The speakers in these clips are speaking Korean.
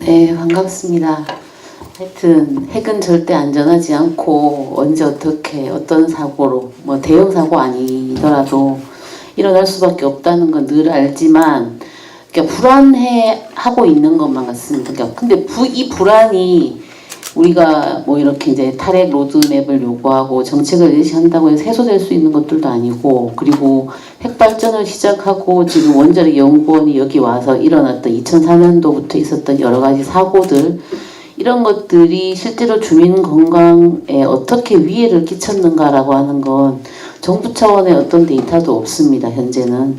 네, 반갑습니다. 하여튼 핵은 절대 안전하지 않고 언제 어떻게 어떤 사고로 뭐 대형 사고 아니더라도 일어날 수밖에 없다는 건 늘 알지만 그러니까 불안해하고 있는 것만 같습니다. 그러니까 근데 이 불안이 우리가 뭐 이렇게 이제 탈핵 로드맵을 요구하고 정책을 제시한다고 해서 해소될 수 있는 것들도 아니고, 그리고 핵발전을 시작하고 지금 원자력 연구원이 여기 와서 일어났던 2004년도부터 있었던 여러 가지 사고들, 이런 것들이 실제로 주민 건강에 어떻게 위해를 끼쳤는가라고 하는 건 정부 차원의 어떤 데이터도 없습니다. 현재는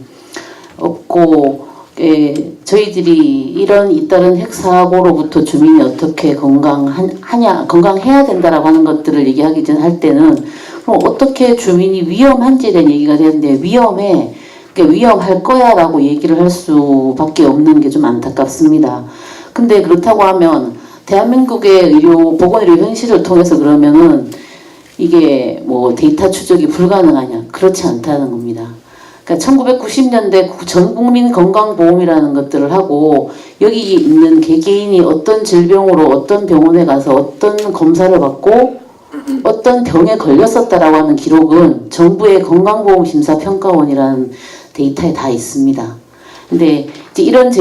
없고, 저희들이 이런 잇따른 핵사고로부터 주민이 어떻게 건강해야 된다라고 하는 것들을 얘기하기 전 할 때는 그럼 어떻게 주민이 위험한지에 대한 얘기가 되는데 위험할 거야 라고 얘기를 할 수밖에 없는 게 좀 안타깝습니다. 근데 그렇다고 하면 대한민국의 보건의료 현실을 통해서 그러면은 이게 뭐 데이터 추적이 불가능하냐? 그렇지 않다는 겁니다. 그러니까 1990년대 전국민 건강보험이라는 것들을 하고 여기 있는 개개인이 어떤 질병으로 어떤 병원에 가서 어떤 검사를 받고 어떤 병에 걸렸었다라고 하는 기록은 정부의 건강보험심사평가원이라는 데이터에 다 있습니다. 근데 이제 이런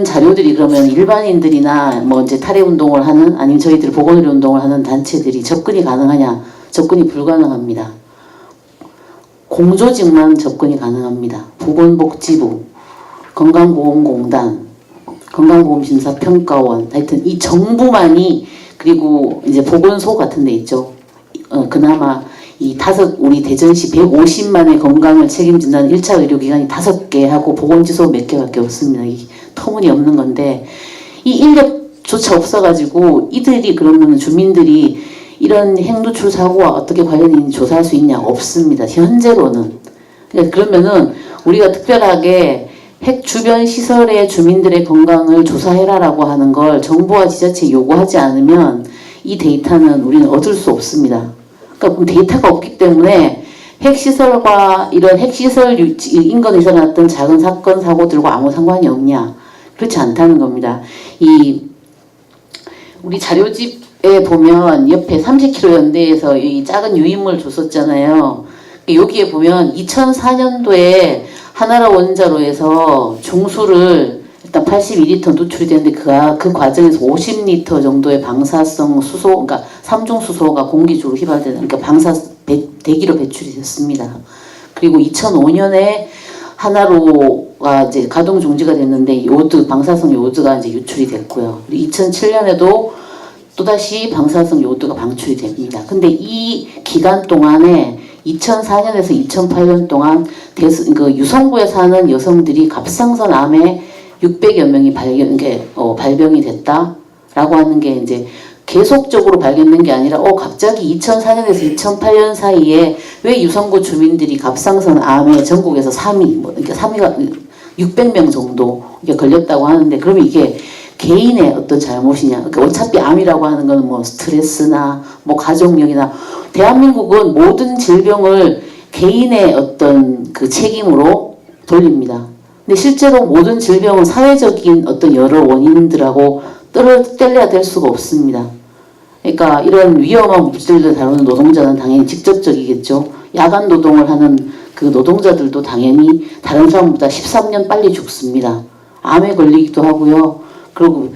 자료들이 그러면 일반인들이나 뭐 이제 탈핵 운동을 하는, 아니면 저희들 보건의료 운동을 하는 단체들이 접근이 가능하냐? 접근이 불가능합니다. 공조직만 접근이 가능합니다. 보건복지부, 건강보험공단, 건강보험심사평가원, 하여튼 이 정부만이, 그리고 이제 보건소 같은 데 있죠. 그나마 우리 대전시 150만의 건강을 책임진다는 1차 의료기관이 5개 하고 보건지소 몇 개밖에 없습니다. 이 터무니없는 건데, 이 인력조차 없어가지고 이들이 그러면 주민들이 이런 핵노출 사고와 어떻게 관련이 있는지 조사할 수 있냐? 없습니다. 현재로는. 그러면은 우리가 특별하게 핵 주변 시설의 주민들의 건강을 조사해라라고 하는 걸 정부와 지자체에 요구하지 않으면 이 데이터는 우리는 얻을 수 없습니다. 그러니까 데이터가 없기 때문에 핵시설과 이런 핵시설 인근에서 났던 작은 사건 사고들과 아무 상관이 없냐? 그렇지 않다는 겁니다. 우리 자료집에 보면 옆에 30km 연대에서 이 작은 유인물 줬었잖아요. 여기에 보면 2004년도에 하나라 원자로에서 중수를 일단 82리터 노출이 되는데 그 과정에서 50리터 정도의 방사성 수소, 그러니까 삼중수소가 공기중으로 휘발되는, 그러니까 대기로 배출이 됐습니다. 그리고 2005년에 하나로가 이제 가동 중지가 됐는데 방사성 요드가 이제 유출이 됐고요. 2007년에도 또다시 방사성 요드가 방출이 됩니다. 근데 이 기간 동안에 2004년에서 2008년 동안 유성구에 사는 여성들이 갑상선 암에 600여 명이 발병이 됐다라고 하는 게 이제 계속적으로 발견된 게 아니라 갑자기 2004년에서 2008년 사이에 왜 유성구 주민들이 갑상선 암에 전국에서 3위, 그러니까 3위가 600명 정도 걸렸다고 하는데, 그러면 이게 개인의 어떤 잘못이냐? 그러니까 어차피 암이라고 하는 건 뭐 스트레스나 뭐 가족력이나, 대한민국은 모든 질병을 개인의 어떤 그 책임으로 돌립니다. 근데 실제로 모든 질병은 사회적인 어떤 여러 원인들하고 뗄래야 될 수가 없습니다. 그러니까 이런 위험한 물질들을 다루는 노동자는 당연히 직접적이겠죠. 야간 노동을 하는 그 노동자들도 당연히 다른 사람보다 13년 빨리 죽습니다. 암에 걸리기도 하고요. 그리고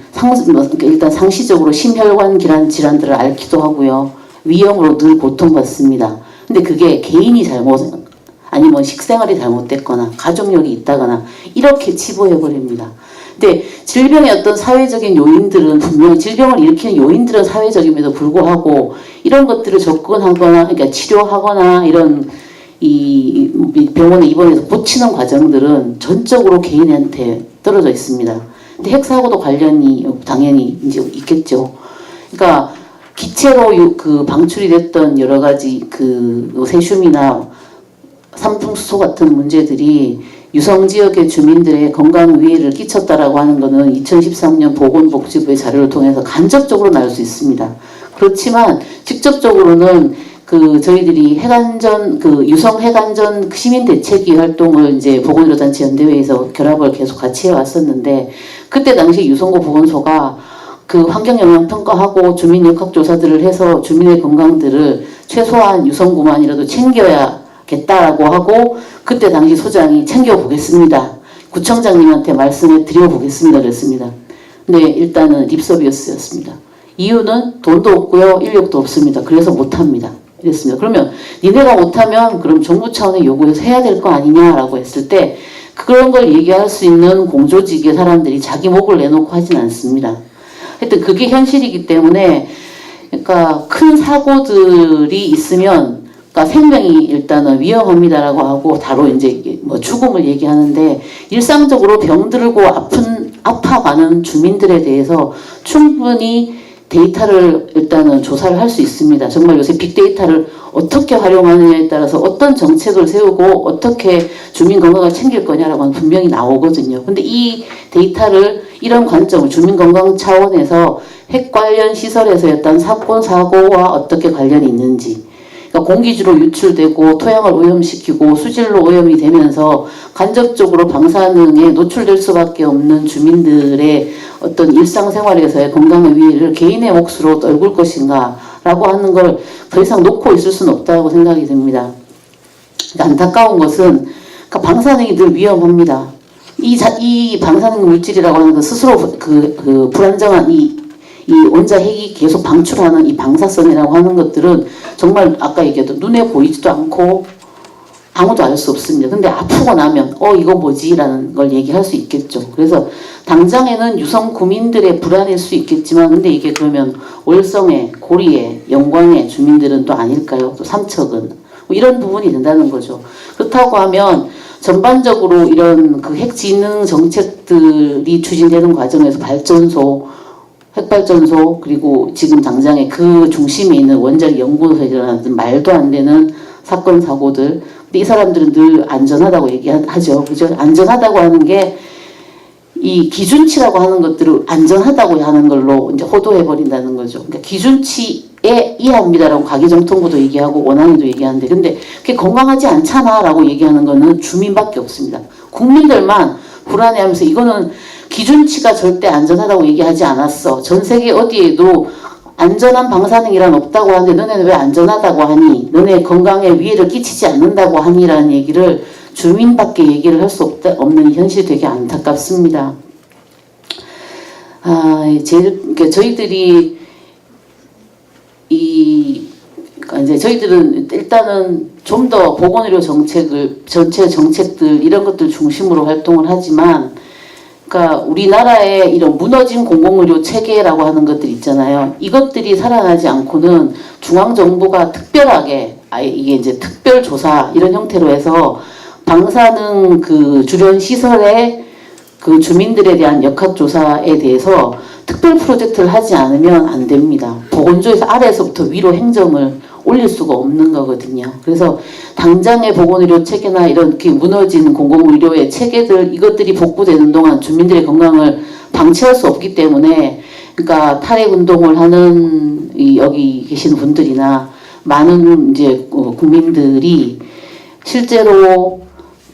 일단 상시적으로 심혈관 질환들을 앓기도 하고요. 위험으로 늘 고통받습니다. 근데 그게 개인이 아니면 식생활이 잘못됐거나 가족력이 있다거나 이렇게 치부해버립니다. 근데 질병의 어떤 사회적인 요인들은 분명히 질병을 일으키는 요인들은 사회적임에도 불구하고 이런 것들을 접근하거나, 그러니까 치료하거나 이런 이 병원에 입원해서 고치는 과정들은 전적으로 개인한테 떨어져 있습니다. 근데 핵사고도 관련이 당연히 이제 있겠죠. 그러니까 기체로 방출이 됐던 여러 가지 세슘이나 삼중수소 같은 문제들이 유성지역의 주민들의 건강 위해를 끼쳤다라고 하는 것은 2013년 보건복지부의 자료를 통해서 간접적으로 알 수 있습니다. 그렇지만 직접적으로는 저희들이 유성 핵안전 시민대책위 활동을 이제 보건의료단체 연대회에서 결합을 계속 같이 해왔었는데, 그때 당시 유성구 보건소가 그 환경영향평가하고 주민역학조사들을 해서 주민의 건강들을 최소한 유성구만이라도 챙겨야겠다라고 하고 그때 당시 소장이 챙겨보겠습니다. 구청장님한테 말씀을 드려보겠습니다. 그랬습니다. 근데 일단은 립서비스였습니다. 이유는 돈도 없고요. 인력도 없습니다. 그래서 못합니다. 이랬습니다. 그러면 니네가 못하면 그럼 정부 차원의 요구에서 해야 될 거 아니냐라고 했을 때 그런 걸 얘기할 수 있는 공조직의 사람들이 자기 목을 내놓고 하진 않습니다. 하여튼 그게 현실이기 때문에 그러니까 큰 사고들이 있으면 그러니까 생명이 일단은 위험합니다라고 하고 바로 이제 뭐 죽음을 얘기하는데 일상적으로 병들고 아파가는 주민들에 대해서 충분히 데이터를 일단은 조사를 할 수 있습니다. 정말 요새 빅데이터를 어떻게 활용하느냐에 따라서 어떤 정책을 세우고 어떻게 주민 건강을 챙길 거냐라고 하는 분명히 나오거든요. 근데 이 데이터를 이런 관점을 주민 건강 차원에서 핵 관련 시설에서 어떤 사건 사고와 어떻게 관련이 있는지 그러니까 공기주로 유출되고 토양을 오염시키고 수질로 오염이 되면서 간접적으로 방사능에 노출될 수밖에 없는 주민들의 어떤 일상생활에서의 건강의 위해를 개인의 몫으로 떨굴 것인가 라고 하는 걸 더 이상 놓고 있을 수는 없다고 생각이 듭니다. 그러니까 안타까운 것은 그러니까 방사능이 늘 위험합니다. 이 방사능 물질이라고 하는 건 스스로 그 불안정한 이 원자 핵이 계속 방출하는 이 방사선이라고 하는 것들은 정말 아까 얘기했던 눈에 보이지도 않고 아무도 알 수 없습니다. 근데 아프고 나면 이거 뭐지? 라는 걸 얘기할 수 있겠죠. 그래서 당장에는 유성 구민들의 불안일 수 있겠지만 근데 이게 그러면 월성의, 고리의, 영광의 주민들은 또 아닐까요? 또 삼척은 뭐 이런 부분이 된다는 거죠. 그렇다고 하면 전반적으로 이런 그 핵진흥 정책들이 추진되는 과정에서 발전소 핵발전소 그리고 지금 당장에 그 중심에 있는 원자력 연구소에 일어나는 말도 안 되는 사건 사고들 근데 이 사람들은 늘 안전하다고 얘기하죠. 그죠? 안전하다고 하는 게 이 기준치라고 하는 것들을 안전하다고 하는 걸로 이제 호도해버린다는 거죠. 그러니까 기준치에 이해합니다라고 가기정통부도 얘기하고 원안위도 얘기하는데 근데 그게 건강하지 않잖아라고 얘기하는 거는 주민밖에 없습니다. 국민들만 불안해하면서 이거는 기준치가 절대 안전하다고 얘기하지 않았어. 전 세계 어디에도 안전한 방사능이란 없다고 하는데 너네는 왜 안전하다고 하니? 너네 건강에 위해를 끼치지 않는다고 하니라는 얘기를 주민밖에 얘기를 할 수 없는 현실이 되게 안타깝습니다. 그러니까 저희들이 그러니까 이제 저희들은 일단은 좀 더 보건의료 정책을 전체 정책들 이런 것들 중심으로 활동을 하지만 그러니까 우리나라의 이런 무너진 공공의료 체계라고 하는 것들 있잖아요. 이것들이 살아나지 않고는 중앙정부가 특별하게 이게 이제 특별조사 이런 형태로 해서 방사능 그 주변 시설의 그 주민들에 대한 역학조사에 대해서 특별 프로젝트를 하지 않으면 안 됩니다. 보건소에서 아래에서부터 위로 행정을 올릴 수가 없는 거거든요. 그래서 당장의 보건의료 체계나 이렇게 무너진 공공의료의 체계들 이것들이 복구되는 동안 주민들의 건강을 방치할 수 없기 때문에 그러니까 탈핵 운동을 하는 여기 계신 분들이나 많은 이제 국민들이 실제로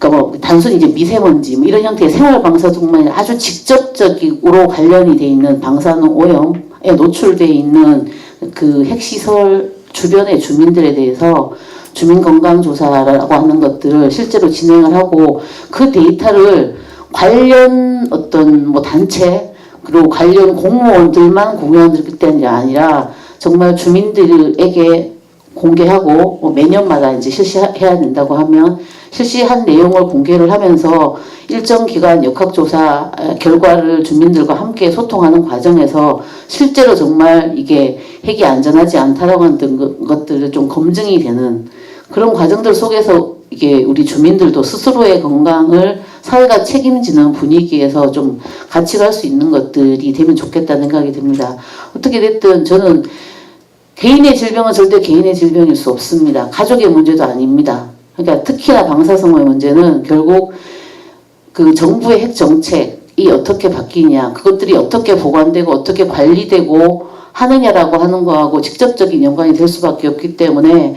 그러니까 뭐 단순히 이제 미세먼지 뭐 이런 형태의 생활 방사뿐만 아니라 아주 직접적으로 관련이 돼 있는 방사능 오염에 노출돼 있는 그 핵시설 주변의 주민들에 대해서 주민건강조사라고 하는 것들을 실제로 진행을 하고 그 데이터를 관련 어떤 뭐 단체 그리고 관련 공무원들만 공유하는 게 아니라 정말 주민들에게 공개하고 뭐 매년마다 이제 실시해야 된다고 하면 실시한 내용을 공개를 하면서 일정 기간 역학조사 결과를 주민들과 함께 소통하는 과정에서 실제로 정말 이게 핵이 안전하지 않다라고 하는 것들을 좀 검증이 되는 그런 과정들 속에서 이게 우리 주민들도 스스로의 건강을 사회가 책임지는 분위기에서 좀 같이 갈 수 있는 것들이 되면 좋겠다는 생각이 듭니다. 어떻게 됐든 저는 개인의 질병은 절대 개인의 질병일 수 없습니다. 가족의 문제도 아닙니다. 그러니까 특히나 방사성의 문제는 결국 그 정부의 핵 정책이 어떻게 바뀌냐, 그것들이 어떻게 보관되고 어떻게 관리되고 하느냐라고 하는 거하고 직접적인 연관이 될 수밖에 없기 때문에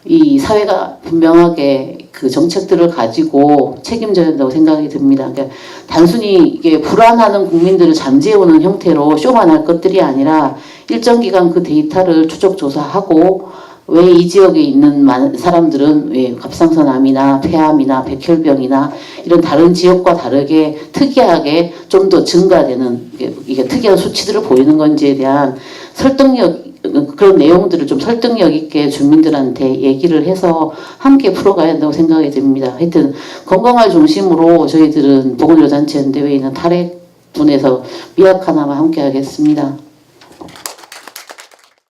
이 사회가 분명하게 그 정책들을 가지고 책임져야 한다고 생각이 듭니다. 그러니까 단순히 이게 불안하는 국민들을 잠재우는 형태로 쇼만 할 것들이 아니라 일정 기간 그 데이터를 추적 조사하고 왜 이 지역에 있는 사람들은 왜 갑상선암이나 폐암이나 백혈병이나 이런 다른 지역과 다르게 특이하게 좀 더 증가되는 이게 특이한 수치들을 보이는 건지에 대한 설득력 그런 내용들을 좀 설득력 있게 주민들한테 얘기를 해서 함께 풀어가야 한다고 생각이 듭니다. 하여튼 건강을 중심으로 저희들은 보건의료단체연대회의는 탈핵 분에서 미약 하나만 함께 하겠습니다.